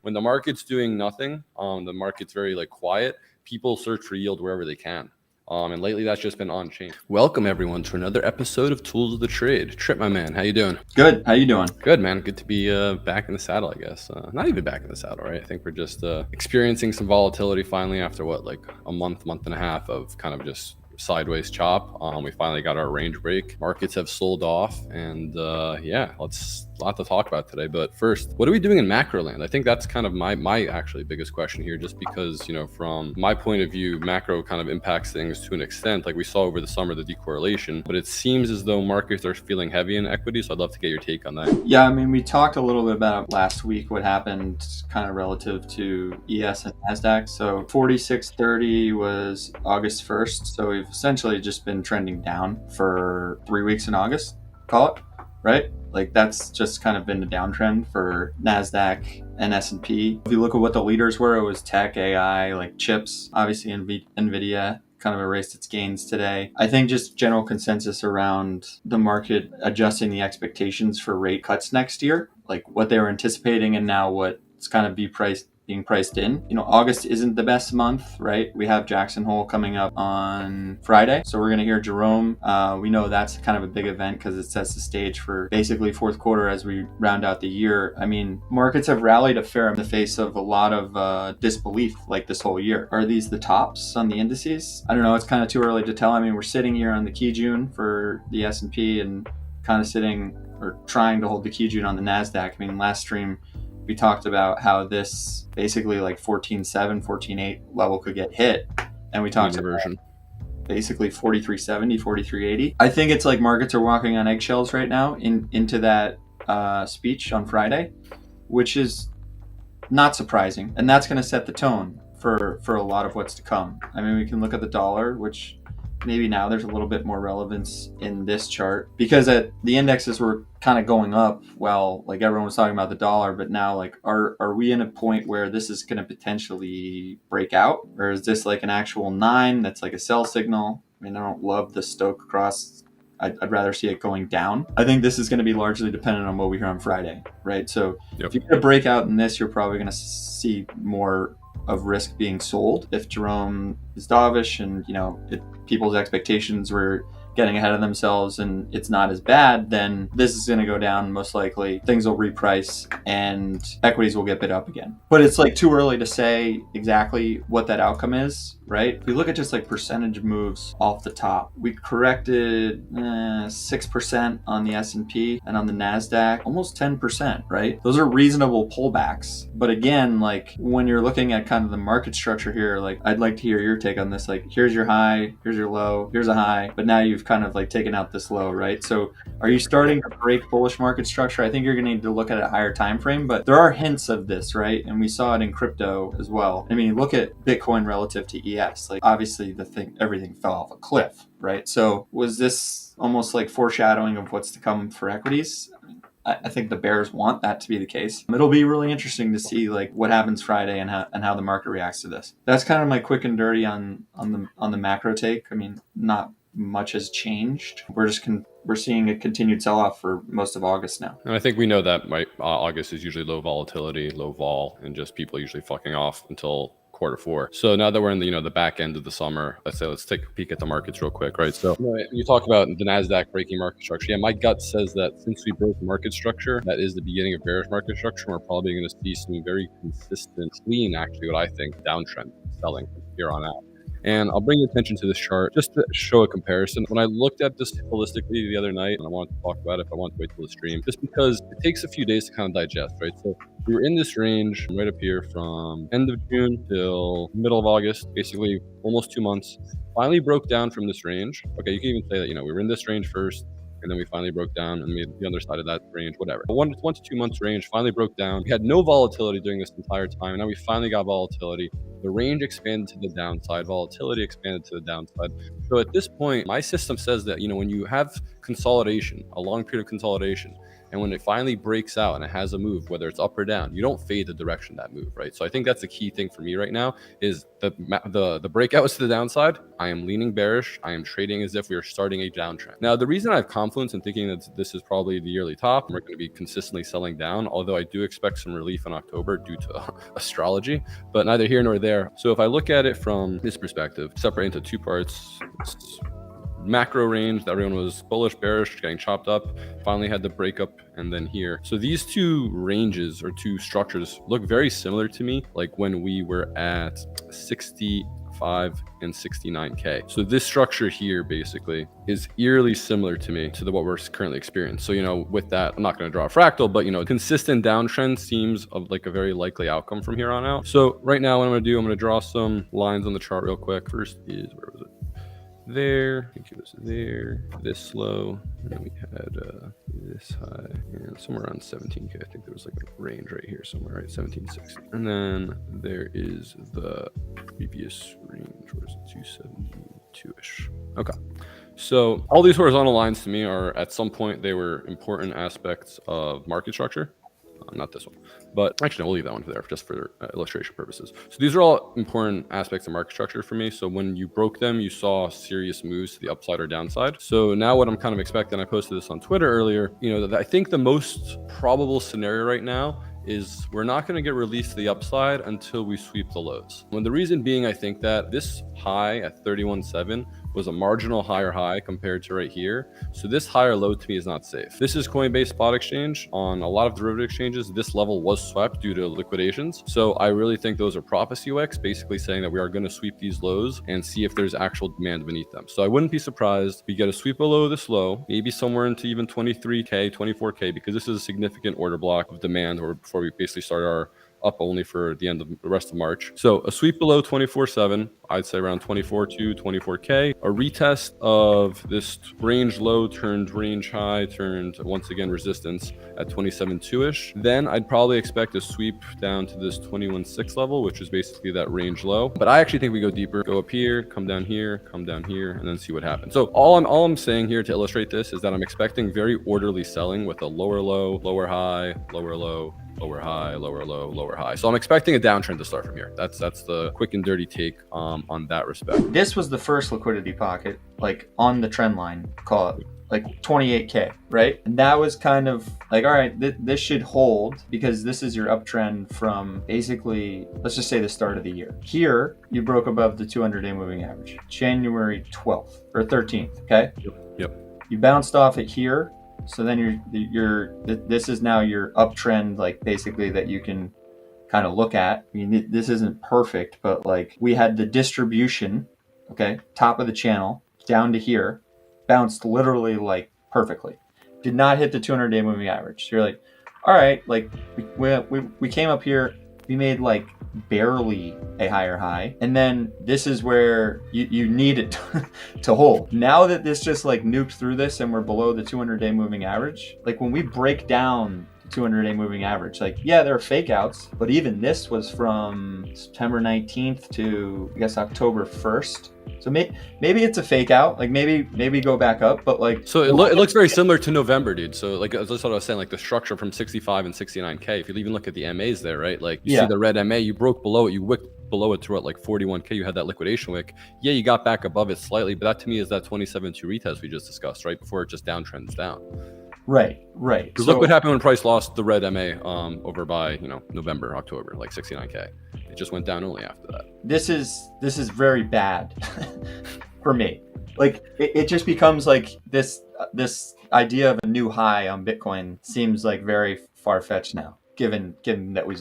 when the market's doing nothing, the market's very like quiet, people search for yield wherever they can. And lately that's just been on chain. Welcome everyone to another episode of Tools of the Trade. Trip, my man, how you doing? Good. How you doing? Good, man. Good to be back in the saddle, I guess. Not even back in the saddle, right? I think we're just experiencing some volatility finally after like a month and a half of kind of just sideways chop. We finally got our range break. Markets have sold off, and yeah, a lot to talk about today. But first, what are we doing in macro land? I think that's kind of my actually biggest question here, just because, from my point of view, macro kind of impacts things to an extent. Like we saw over the summer, the decorrelation, but it seems as though markets are feeling heavy in equity. So I'd love to get your take on that. Yeah, I mean, we talked a little bit about last week what happened kind of relative to ES and NASDAQ. So 4630 was August 1st. So we've essentially just been trending down for 3 weeks in August, call it, right? Like that's just kind of been the downtrend for NASDAQ and S&P. If you look at what the leaders were, it was tech, AI, like chips. Obviously, NVIDIA kind of erased its gains today. I think just general consensus around the market adjusting the expectations for rate cuts next year, like what they were anticipating and now what's kind of being priced in. August isn't the best month, right? We have Jackson Hole coming up on Friday. So we're going to hear Jerome. We know that's kind of a big event because it sets the stage for basically fourth quarter as we round out the year. I mean, markets have rallied a fair in the face of a lot of disbelief like this whole year. Are these the tops on the indices? I don't know. It's kind of too early to tell. I mean, we're sitting here on the Kijun for the S&P and kind of sitting or trying to hold the Kijun on the NASDAQ. I mean, last stream, we talked about how this basically like 14.7, 14.8 level could get hit. And we talked about basically 43.70, 43.80. I think it's like markets are walking on eggshells right now into that speech on Friday, which is not surprising. And that's going to set the tone for a lot of what's to come. I mean, we can look at the dollar, which maybe now there's a little bit more relevance in this chart because the indexes were kind of going up. Well, like everyone was talking about the dollar, but now like, are we in a point where this is going to potentially break out? Or is this like an actual 9 that's like a sell signal? I mean, I don't love the Stoke across. I'd rather see it going down. I think this is going to be largely dependent on what we hear on Friday, right? So If you get a breakout in this, you're probably going to see more of risk being sold. If Jerome is dovish and, people's expectations were getting ahead of themselves and it's not as bad, then this is going to go down most likely. Things will reprice and equities will get bid up again. But it's like too early to say exactly what that outcome is, right? If we look at just like percentage moves off the top, we corrected 6% on the S&P and on the NASDAQ, almost 10%, right? Those are reasonable pullbacks. But again, like when you're looking at kind of the market structure here, like I'd like to hear your take on this. Like here's your high, here's your low, here's a high, but now you've kind of like taken out this low, right? So are you starting to break bullish market structure? I think you're going to need to look at a higher time frame, but there are hints of this, right? And we saw it in crypto as well. I mean, look at Bitcoin relative to ES. Like obviously everything fell off a cliff, right? So was this almost like foreshadowing of what's to come for equities? I think the bears want that to be the case. It'll be really interesting to see like what happens Friday and how the market reacts to this. That's kind of my quick and dirty on the macro take. I mean, not much has changed. We're seeing a continued sell-off for most of August now. And I think we know that August is usually low volatility, low vol, and just people usually fucking off until quarter four. So now that we're in the back end of the summer, let's take a peek at the markets real quick, right? So you talk about the NASDAQ breaking market structure. Yeah, my gut says that since we broke market structure, that is the beginning of bearish market structure. We're probably going to see some very consistent, clean, actually, what I think, downtrend selling from here on out. And I'll bring your attention to this chart just to show a comparison. When I looked at this holistically the other night, and I wanted to talk about it, if I want to wait till the stream, just because it takes a few days to kind of digest, right? So we were in this range right up here from end of June till middle of August, basically almost 2 months. Finally broke down from this range. Okay, you can even say that, we were in this range first, and then we finally broke down and made the other side of that range, whatever. The 1 to 2 months range finally broke down. We had no volatility during this entire time, and now we finally got volatility. The range expanded to the downside, volatility expanded to the downside. So at this point, my system says that, when you have consolidation, a long period of consolidation, And when it finally breaks out and it has a move, whether it's up or down, you don't fade the direction of that move, right? So I think that's the key thing for me right now is the breakout was to the downside. I am leaning bearish. I am trading as if we are starting a downtrend. Now, the reason I have confidence in thinking that this is probably the yearly top, and we're going to be consistently selling down, although I do expect some relief in October due to astrology, but neither here nor there. So if I look at it from this perspective, separate into two parts, macro range that everyone was bullish, bearish, getting chopped up, finally had the breakup, and then here. So these two ranges or two structures look very similar to me, like when we were at 65 and 69K. So this structure here basically is eerily similar to me to what we're currently experiencing. So, you know, with that, I'm not going to draw a fractal, but, you know, consistent downtrend seems of like a very likely outcome from here on out. So right now what I'm going to do, I'm going to draw some lines on the chart real quick. First is, where was it? There, I think it was there, this low, and then we had this high, and somewhere around 17K. I think there was like a range right here somewhere, right? 1760. And then there is the previous range, where is it? 272-ish. Okay. So all these horizontal lines to me are, at some point, they were important aspects of market structure. Not this one, but actually we'll leave that one there just for illustration purposes. So these are all important aspects of market structure for me. So when you broke them, you saw serious moves to the upside or downside. So now what I'm kind of expecting, I posted this on Twitter earlier, you know, that I think the most probable scenario right now is we're not going to get released to the upside until we sweep the lows. And the reason being, I think that this high at 31.7 was a marginal higher high compared to right here. So this higher low to me is not safe. This is Coinbase spot exchange. On a lot of derivative exchanges, this level was swept due to liquidations. So I really think those are prophecy wicks, basically saying that we are going to sweep these lows and see if there's actual demand beneath them. So I wouldn't be surprised if we get a sweep below this low, maybe somewhere into even 23K, 24K, because this is a significant order block of demand, or before we basically start our up only for the end of the rest of March. So a sweep below 24.7, I'd say around 24 to 24K. A retest of this range low turned range high, turned once again resistance at 27.2-ish. Then I'd probably expect a sweep down to this 21.6 level, which is basically that range low. But I actually think we go deeper, go up here, come down here, and then see what happens. So all I'm saying here to illustrate this is that I'm expecting very orderly selling with a lower low, lower high, lower low, lower high, lower low, lower high. So I'm expecting a downtrend to start from here. That's the quick and dirty take on that respect. This was the first liquidity pocket, like on the trend line, call it like 28K, right? And that was kind of like, all right, this should hold because this is your uptrend from basically, let's just say the start of the year. Here, you broke above the 200-day moving average, January 12th or 13th, okay? Yep. You bounced off it here. So then this is now your uptrend, like basically that you can kind of look at. I mean, this isn't perfect, but like we had the distribution, okay, top of the channel down to here, bounced literally like perfectly. Did not hit the 200-day moving average. So you're like, all right, like we came up here, we made like barely a higher high, and then this is where you need it to hold. Now that this just like nuked through this and we're below the 200-day moving average, like when we break down the 200-day moving average, like yeah, there are fake outs, but even this was from September 19th to I guess October 1st. So maybe it's a fake out, like maybe go back up, but like so it looks very similar to November, dude. So like that's what I was saying, like the structure from 65 and 69K. If you even look at the MAs there, right? Like you see the red MA, you broke below it, you wicked below it to what, like 41K. You had that liquidation wick. Yeah, you got back above it slightly, but that to me is that 27.2 retest we just discussed, right before it just downtrends down. Right. Because look what happened when price lost the red MA over by November, October, like 69K. It just went down only after that. This is very bad for me. Like it just becomes like this idea of a new high on Bitcoin seems like very far-fetched now, given that we've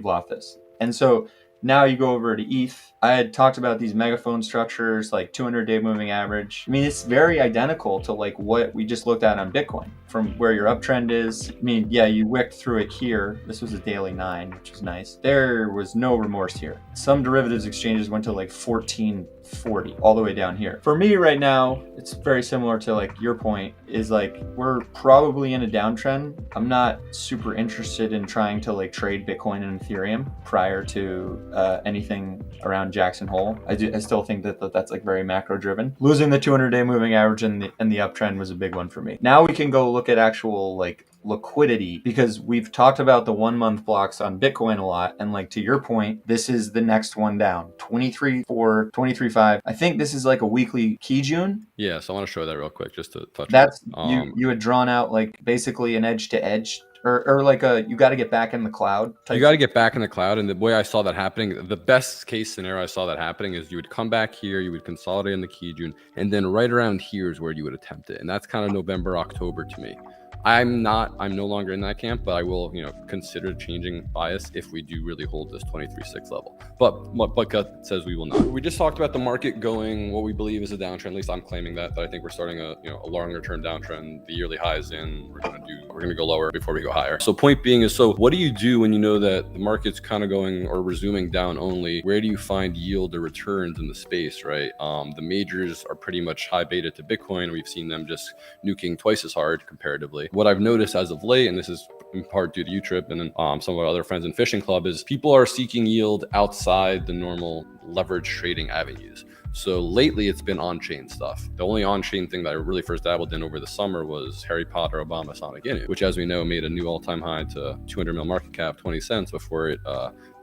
lost this. And so now you go over to ETH. I had talked about these megaphone structures, like 200-day moving average. I mean, it's very identical to like what we just looked at on Bitcoin from where your uptrend is. I mean, yeah, you wicked through it here. This was a daily 9, which is nice. There was no remorse here. Some derivatives exchanges went to like 1440 all the way down here. For me right now, it's very similar to like your point is like, we're probably in a downtrend. I'm not super interested in trying to like trade Bitcoin and Ethereum prior to anything around Jackson Hole. I still think that's like very macro driven. Losing the 200-day moving average and the uptrend was a big one for me. Now we can go look at actual like liquidity, because we've talked about the 1 month blocks on Bitcoin a lot. And like, to your point, this is the next one down, 23.4, 23.5. I think this is like a weekly key June. Yeah, so I want to show that real quick just to touch That's on it. you had drawn out like basically an edge to edge, or like a, you got to get back in the cloud type. You got to get back in the cloud. And the way I saw that happening, the best case scenario I saw that happening is you would come back here, you would consolidate in the key June, and then right around here is where you would attempt it. And that's kind of November, October to me. I'm no longer in that camp, but I will, consider changing bias if we do really hold this 23.6 level. But gut says we will not. We just talked about the market going what we believe is a downtrend. At least I'm claiming that I think we're starting a longer term downtrend. The yearly high is in. We're gonna go lower before we go higher. So point being is, so what do you do when you know that the market's kind of going or resuming down only? Where do you find yield or returns in the space, right? The majors are pretty much high beta to Bitcoin. We've seen them just nuking twice as hard comparatively. What I've noticed as of late, and this is in part due to you, Trip, and then some of our other friends in Fishing Club, is people are seeking yield outside the normal leverage trading avenues. So lately it's been on-chain stuff. The only on-chain thing that I really first dabbled in over the summer was Harry Potter Obama Sonic Inu, which, as we know, made a new all-time high to 200 mil market cap, 20 cents before it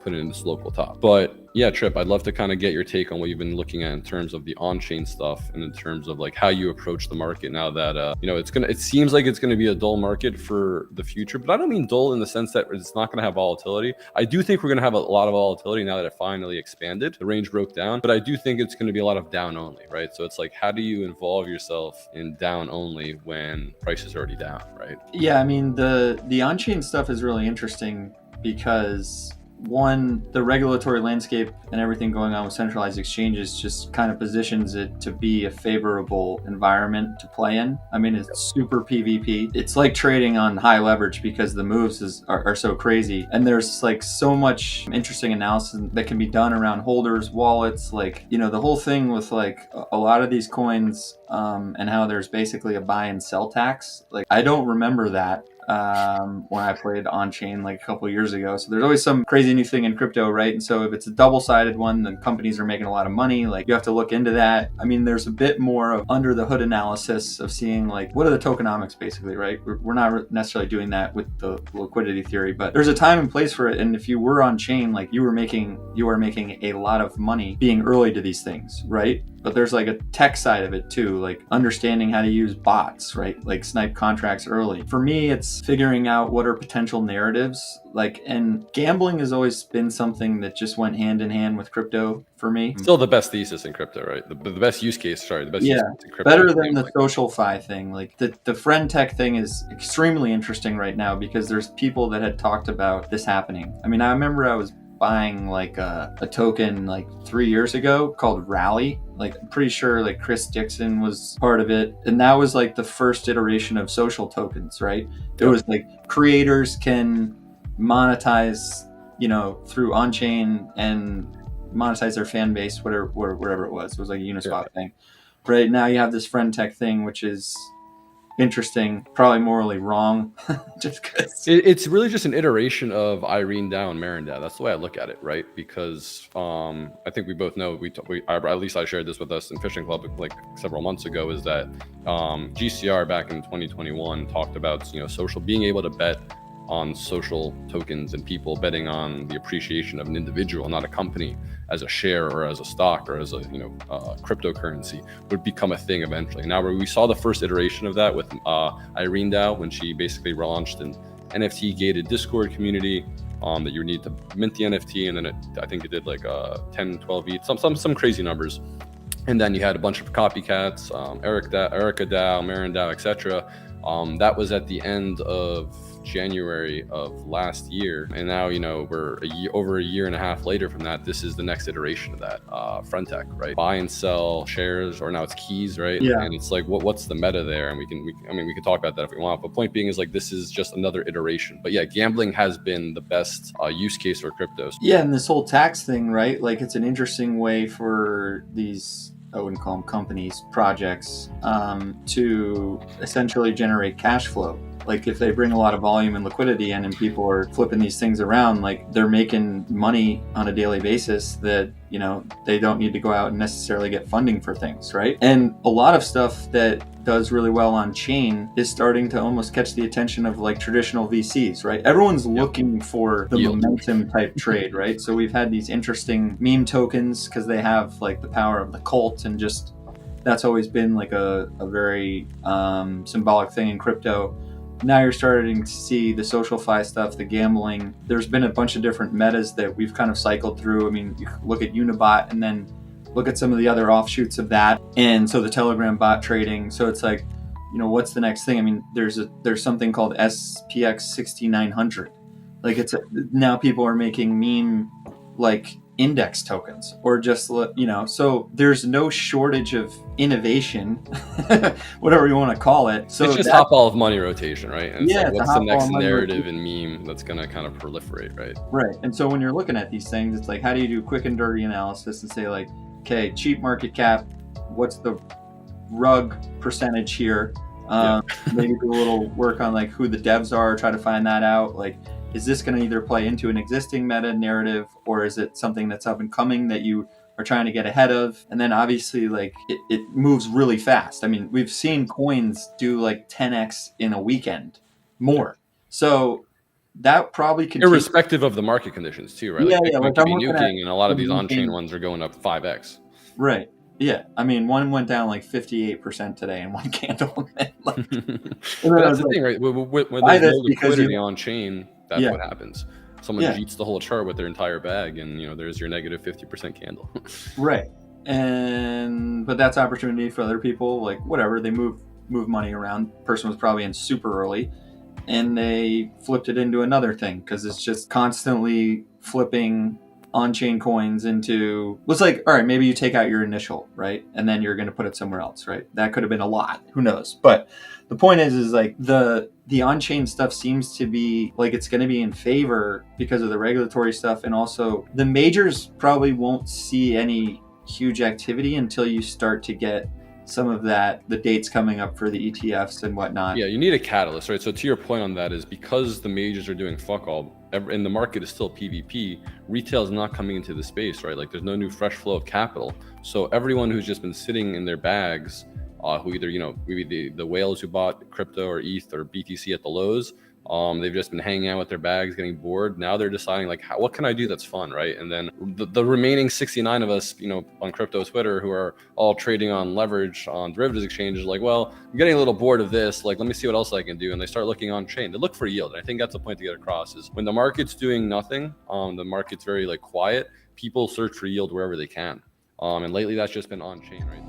put it in this local top. But yeah, Trip, I'd love to kind of get your take on what you've been looking at in terms of the on-chain stuff and in terms of like how you approach the market now that it seems like it's gonna be a dull market for the future. But I don't mean dull in the sense that it's not gonna have volatility. I do think we're gonna have a lot of volatility now that it finally expanded. The range broke down, but I do think it's gonna be a lot of down only, right? So it's like, how do you involve yourself in down only when price is already down, right? Yeah, I mean, the on-chain stuff is really interesting because, one, the regulatory landscape and everything going on with centralized exchanges just kind of positions it to be a favorable environment to play in. I mean, it's super PvP. It's like trading on high leverage because the moves are so crazy. And there's like so much interesting analysis that can be done around holders, wallets, like, the whole thing with like a lot of these coins and how there's basically a buy and sell tax. Like, I don't remember that when I played on chain like a couple of years ago. So there's always some crazy new thing in crypto, right? And so if it's a double-sided one, then companies are making a lot of money. Like, you have to look into that. I mean, there's a bit more of under the hood analysis of seeing like, what are the tokenomics basically, right? We're not necessarily doing that with the liquidity theory, but there's a time and place for it. And if you were on chain, like, you are making a lot of money being early to these things, right? But there's like a tech side of it too, like understanding how to use bots, right? Like snipe contracts early. For me, it's figuring out what are potential narratives. Like, and gambling has always been something that just went hand in hand with crypto for me. Still the best thesis in crypto, right? The best use case, use case in crypto. Better than the social fi thing. Like the friend tech thing is extremely interesting right now because there's people that had talked about this happening. I mean, I remember I was buying like a token like 3 years ago called Rally. Like, I'm pretty sure like Chris Dixon was part of it. And that was like the first iteration of social tokens, right? It was like creators can monetize, through on-chain and monetize their fan base, whatever it was. It was like a Uniswap thing. Right now you have this friend tech thing, which is interesting, probably morally wrong. Just because it's really just an iteration of Irene Dow and Marin Dow. That's the way I look at it, right? Because I think we both know, at least I shared this with us in Fishing Club like several months ago, is that GCR back in 2021 talked about social, being able to bet on social tokens and people betting on the appreciation of an individual, not a company, as a share or as a stock or as a cryptocurrency would become a thing eventually. Now we saw the first iteration of that with Irene Dow when she basically launched an NFT gated Discord community that you need to mint the NFT, and then I think it did like 10, 12 ETH, some crazy numbers. And then you had a bunch of copycats, Erica Dow, Marin Dow, etc. That was at the end of January of last year, and now we're over a year and a half later from that. This is the next iteration of that front tech, right? Buy and sell shares, or now it's keys, right? Yeah. And it's like, what's the meta there? And we can talk about that if we want, but point being is like, this is just another iteration. But yeah, gambling has been the best use case for cryptos. Yeah, and this whole tax thing, right? Like, it's an interesting way for these, I wouldn't call them companies, projects, to essentially generate cash flow. Like if they bring a lot of volume and liquidity in and people are flipping these things around, like they're making money on a daily basis that, you know, they don't need to go out and necessarily get funding for things, right? And a lot of stuff that does really well on chain is starting to almost catch the attention of like traditional VCs, right? Everyone's looking for the Yield. momentum type trade, right? So we've had these interesting meme tokens because they have like the power of the cult, and just that's always been like a very symbolic thing in crypto. Now you're starting to see the SocialFi stuff, the gambling. There's been a bunch of different metas that we've kind of cycled through. I mean, you look at Unibot and then look at some of the other offshoots of that. And so the Telegram bot trading. So it's like, you know, what's the next thing? I mean, there's something called SPX 6900. Like now people are making meme like index tokens, or just, you know, so there's no shortage of innovation, whatever you want to call it. So it's just hop ball of money rotation, right? And yeah, it's like, what's the next narrative and meme that's going to kind of proliferate, right? Right. And so when you're looking at these things, it's like, how do you do quick and dirty analysis and say like, okay, cheap market cap, what's the rug percentage here? Maybe do a little work on like who the devs are, try to find that out. Like, is this going to either play into an existing meta narrative, or is it something that's up and coming that you are trying to get ahead of? And then obviously like it moves really fast. I mean, we've seen coins do like 10x in a weekend more. So that probably could irrespective of the market conditions too, right? Yeah, like yeah. Bitcoin could be nuking, and a lot of these on-chain ones are going up 5x. Right. Yeah. I mean, one went down like 58% today in one candle. Like, but that's the thing, right? When there's no liquidity on chain, that's what happens. Someone eats the whole chart with their entire bag, and you know, there's your negative 50% candle. Right. But that's opportunity for other people. Like whatever, they move money around. Person was probably in super early, and they flipped it into another thing because it's just constantly flipping on-chain coins into, it's like, all right, maybe you take out your initial, right? And then you're going to put it somewhere else, right? That could have been a lot. Who knows? But the point is like the on-chain stuff seems to be like it's going to be in favor because of the regulatory stuff. And also the majors probably won't see any huge activity until you start to get some of that, the dates coming up for the ETFs and whatnot. Yeah, you need a catalyst, right? So to your point on that is because the majors are doing fuck all, and the market is still PvP, retail is not coming into the space, right? Like there's no new fresh flow of capital. So everyone who's just been sitting in their bags, who either, you know, maybe the whales who bought crypto or ETH or BTC at the lows, they've just been hanging out with their bags, getting bored. Now they're deciding like, what can I do that's fun, right? And then the remaining 69 of us, you know, on crypto Twitter who are all trading on leverage on derivatives exchanges, like, well, I'm getting a little bored of this. Like, let me see what else I can do. And they start looking on chain. They look for yield. And I think that's the point to get across is when the market's doing nothing, the market's very like quiet, people search for yield wherever they can. And lately that's just been on chain, right?